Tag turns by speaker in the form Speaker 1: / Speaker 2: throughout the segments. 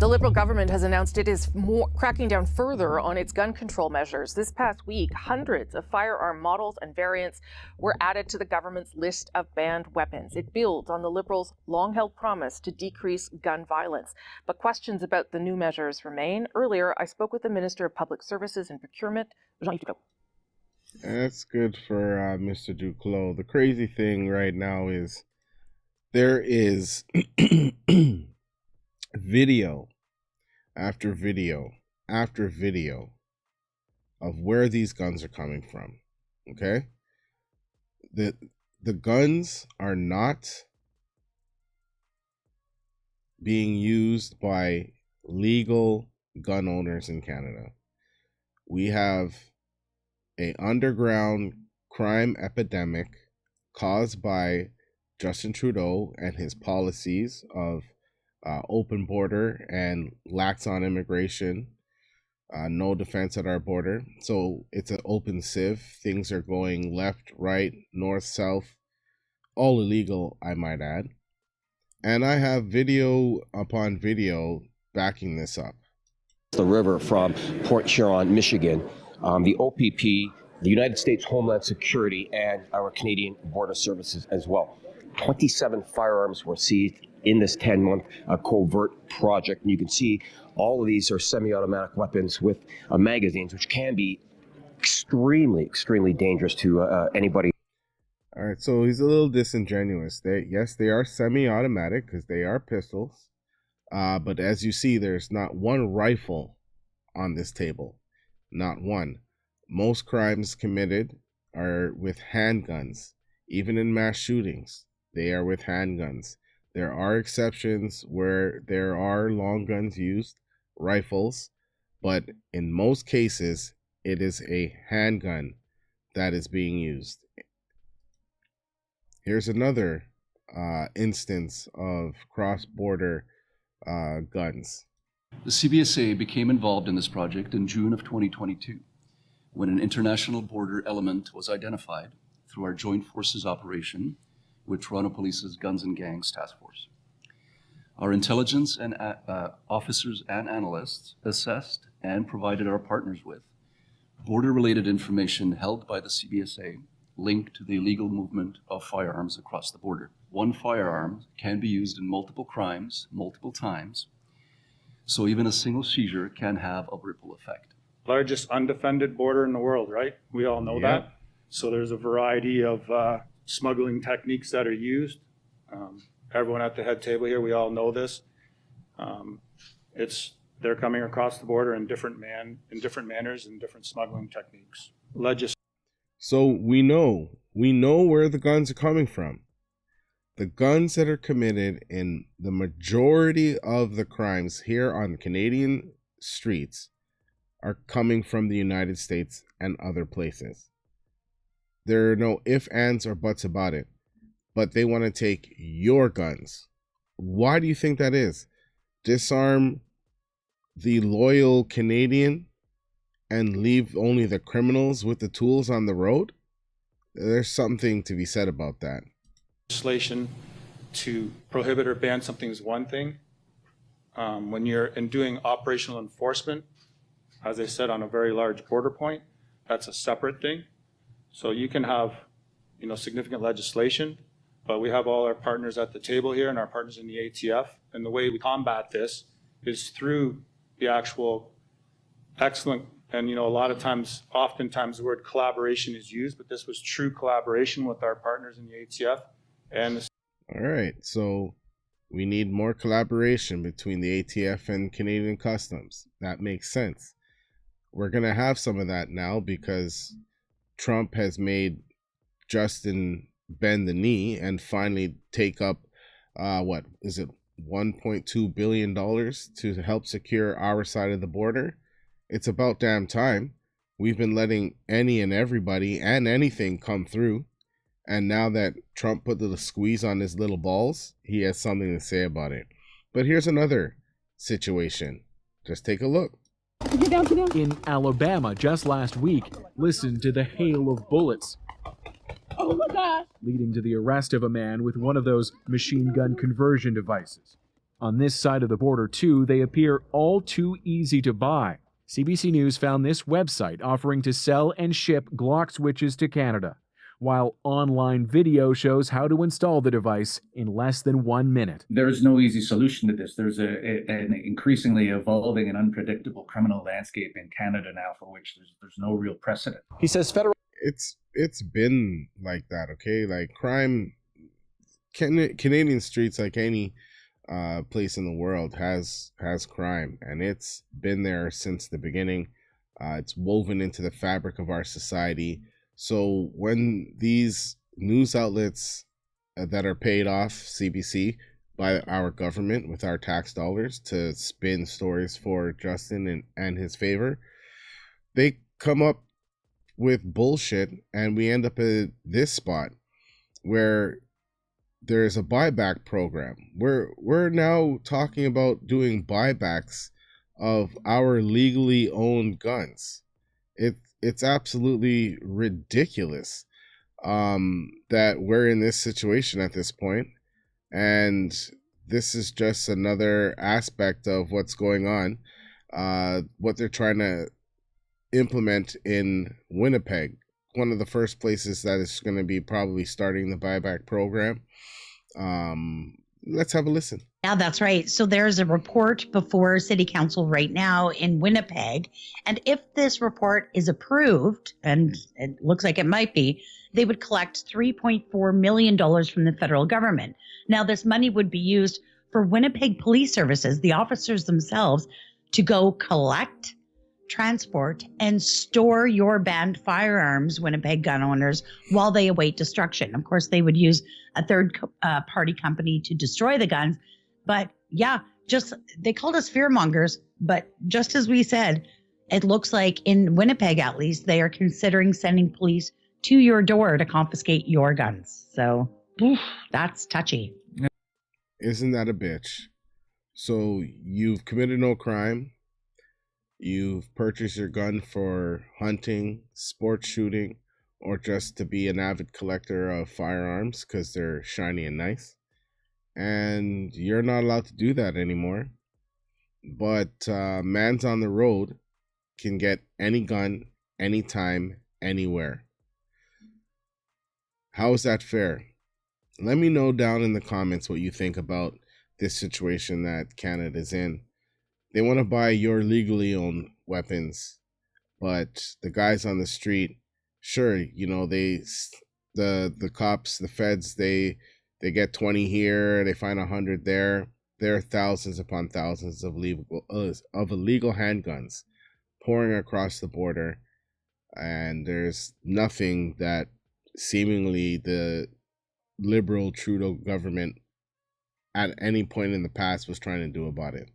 Speaker 1: The Liberal government has announced it is cracking down further on its gun control measures. This past week, hundreds of firearm models and variants were added to the government's list of banned weapons. It builds on the Liberals' long-held promise to decrease gun violence. But questions about the new measures remain. Earlier, I spoke with the Minister of Public Services and Procurement, Jean-Yves Duclos.
Speaker 2: That's good for Mr. Duclos. The crazy thing right now is there is video after video after video of where these guns are coming from. Okay? The guns are not being used by legal gun owners in Canada. We have an underground crime epidemic caused by Justin Trudeau and his policies of open border and lax on immigration, no defense at our border. So it's an open sieve. Things are going left, right, north, south, all illegal, I might add. And I have video upon video backing this up.
Speaker 3: The river from Port Huron, Michigan, the OPP, the United States Homeland Security, and our Canadian Border Services as well. 27 firearms were seized in this 10-month covert project. And you can see all of these are semi-automatic weapons with magazines, which can be extremely, extremely dangerous to anybody.
Speaker 2: All right, so he's a little disingenuous. Yes, they are semi-automatic because they are pistols. But as you see, there's not one rifle on this table. Not one. Most crimes committed are with handguns. Even in mass shootings, they are with handguns. There are exceptions where there are long guns used, rifles, but in most cases, it is a handgun that is being used. Here's another instance of cross-border guns.
Speaker 4: The CBSA became involved in this project in June of 2022, when an international border element was identified through our Joint Forces operation with Toronto Police's Guns and Gangs Task Force. Our intelligence and officers and analysts assessed and provided our partners with border-related information held by the CBSA linked to the illegal movement of firearms across the border. One firearm can be used in multiple crimes, multiple times, so even a single seizure can have a ripple effect.
Speaker 5: Largest undefended border in the world, right? We all know that. So there's a variety of smuggling techniques that are used. Everyone at the head table here, we all know this. They're coming across the border in different manners and different smuggling techniques.
Speaker 2: So we know where the guns are coming from. The guns that are committed in the majority of the crimes here on Canadian streets are coming from the United States and other places. There are no ifs, ands, or buts about it. But they want to take your guns. Why do you think that is? Disarm the loyal Canadian and leave only the criminals with the tools on the road? There's something to be said about that.
Speaker 5: Legislation to prohibit or ban something is one thing. When you're doing operational enforcement, as I said, on a very large border point, that's a separate thing. So you can have, significant legislation, but we have all our partners at the table here and our partners in the ATF. And the way we combat this is through the actual excellent, and a lot of times, oftentimes the word collaboration is used, but this was true collaboration with our partners in the ATF.
Speaker 2: All right, so we need more collaboration between the ATF and Canadian Customs. That makes sense. We're going to have some of that now because Trump has made Justin bend the knee and finally take up, $1.2 billion to help secure our side of the border. It's about damn time. We've been letting any and everybody and anything come through. And now that Trump put the squeeze on his little balls, he has something to say about it. But here's another situation. Just take a look.
Speaker 6: In Alabama just last week, listen to the hail of bullets.
Speaker 7: Oh my God!
Speaker 6: Leading to the arrest of a man with one of those machine gun conversion devices. On this side of the border, too, they appear all too easy to buy. CBC News found this website offering to sell and ship Glock switches to Canada, while online video shows how to install the device in less than 1 minute.
Speaker 7: There's no easy solution to this. There's an increasingly evolving and unpredictable criminal landscape in Canada now for which there's no real precedent.
Speaker 3: He says federal.
Speaker 2: It's been like that, okay? Like crime, Canadian streets, like any place in the world, has crime, and it's been there since the beginning. It's woven into the fabric of our society. So when these news outlets that are paid off CBC by our government with our tax dollars to spin stories for Justin and his favor, they come up with bullshit, and we end up at this spot where there's a buyback program. We're now talking about doing buybacks of our legally owned guns. It's absolutely ridiculous that we're in this situation at this point, and this is just another aspect of what's going on, what they're trying to implement in Winnipeg, one of the first places that is going to be probably starting the buyback program. Let's have a listen.
Speaker 8: Yeah, that's right. So there's a report before City Council right now in Winnipeg. And if this report is approved, and it looks like it might be, they would collect $3.4 million from the federal government. Now, this money would be used for Winnipeg Police Services, the officers themselves, to go collect, transport, and store your banned firearms, Winnipeg gun owners, while they await destruction. Of course, they would use a third party company to destroy the guns. But yeah, they called us fearmongers. But just as we said, it looks like in Winnipeg, at least, they are considering sending police to your door to confiscate your guns. So that's touchy.
Speaker 2: Isn't that a bitch? So you've committed no crime. You've purchased your gun for hunting, sports shooting, or just to be an avid collector of firearms because they're shiny and nice. And you're not allowed to do that anymore. But Mans on the Road can get any gun, anytime, anywhere. How is that fair? Let me know down in the comments what you think about this situation that Canada's in. They want to buy your legally owned weapons, but the guys on the street, sure, you know, the cops, the feds, they get 20 here, they find 100 there. There are thousands upon thousands of illegal handguns pouring across the border, and there's nothing that seemingly the liberal Trudeau government at any point in the past was trying to do about it.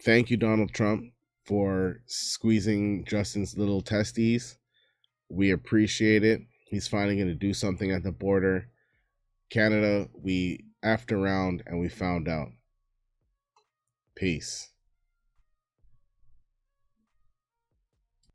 Speaker 2: Thank you, Donald Trump, for squeezing Justin's little testes. We appreciate it. He's finally going to do something at the border. Canada, we effed around and we found out. Peace.